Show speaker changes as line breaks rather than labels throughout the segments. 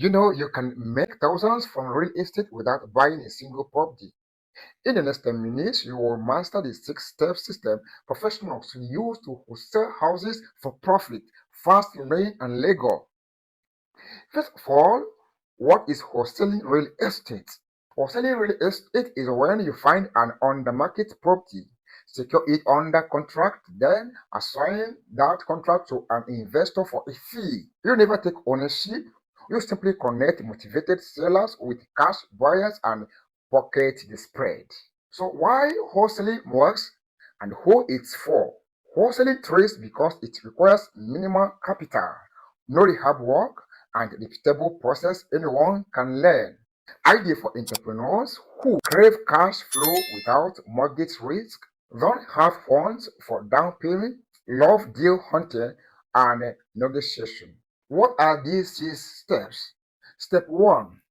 You can make thousands from real estate without buying a single property. In the next 10 minutes, you will master the 6-step system professionals use to wholesale houses for profit, fast, lean, and legal. First of all, what is wholesaling real estate? Wholesaling real estate is when you find an on-the-market property, secure it under contract, then assign that contract to an investor for a fee. You never take ownership. You simply connect motivated sellers with cash buyers and pocket the spread. So why wholesaling works and who it's for? Wholesaling trades because it requires minimal capital, no rehab work, and repeatable process anyone can learn. Ideal for entrepreneurs who crave cash flow without mortgage risk, don't have funds for down payment, love deal hunting and negotiation. What are these 6 steps? Step 1: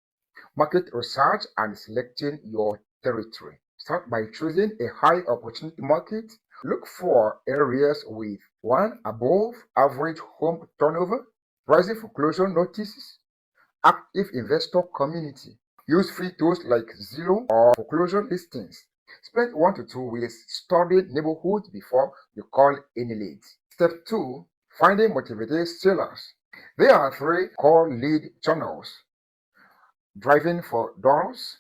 market research and selecting your territory. Start by choosing a high opportunity market. Look for areas with 1 above average home turnover, rising foreclosure notices, active investor community. Use free tools like Zillow or foreclosure listings. Spend 1 to 2 weeks studying neighborhoods before you call any leads. Step 2: finding motivated sellers. There are 3 core lead channels: driving for doors,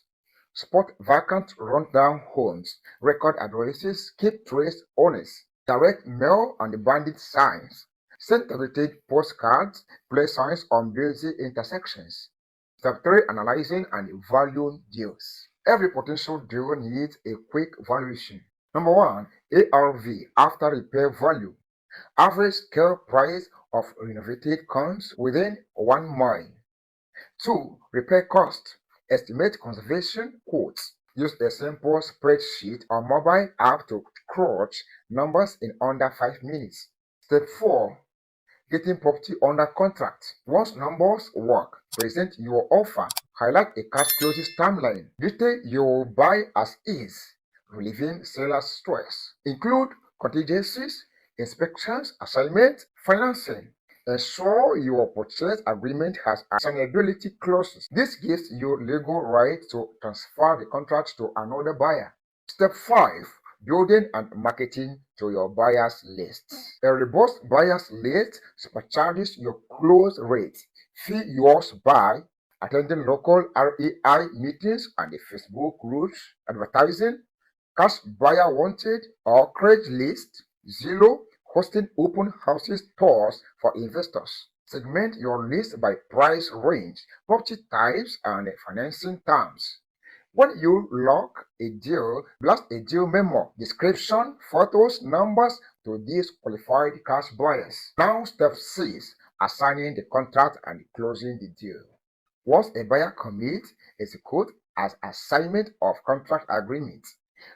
spot vacant rundown homes, record addresses, keep trace owners, direct mail and bandit signs. Send targeted postcards, place signs on busy intersections. Step 3: analyzing and valuing deals. Every potential deal needs a quick valuation. Number 1, ARV, after repair value. Average scale price of renovated comes within 1 mile. 2. Repair cost. Estimate conservation quotes. Use a simple spreadsheet or mobile app to crunch numbers in under 5 minutes. Step 4. Getting property under contract. Once numbers work, present your offer. Highlight a cash closes timeline. Detail your buy as is, relieving seller's stress. Include contingencies, inspections, assignment, financing. Ensure your purchase agreement has assignability clauses. This gives you legal right to transfer the contract to another buyer. Step 5: building and marketing to your buyers list. A robust buyers list supercharges your close rate. Fill yours by attending local REI meetings and the Facebook groups, advertising, cash buyer wanted, or Craigslist, Zillow, hosting open houses tours for investors. Segment your list by price range, property types, and financing terms. When you lock a deal, blast a deal memo, description, photos, numbers to these qualified cash buyers. Now step 6: assigning the contract and closing the deal. Once a buyer commits, execute as assignment of contract agreement.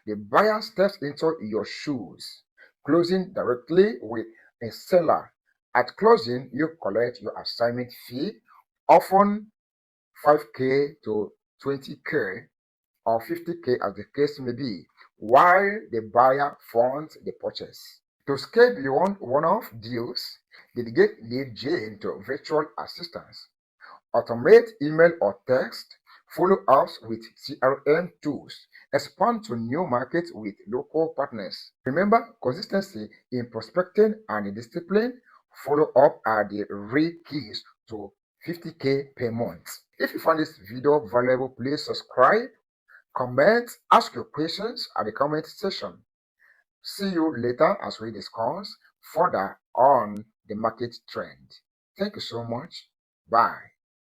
The buyer steps into your shoes, closing directly with a seller. At closing, you collect your assignment fee, often 5K to 20K or 50K as the case may be, while the buyer funds the purchase. To scale beyond one-off deals, delegate lead gen to virtual assistants. Automate email or text follow-ups with CRM tools. Expand to new markets with local partners. Remember, consistency in prospecting and discipline follow-up are the real keys to 50K per month. If you found this video valuable, please subscribe, comment, ask your questions at the comment section. See you later as we discuss further on the market trend. Thank you so much. Bye.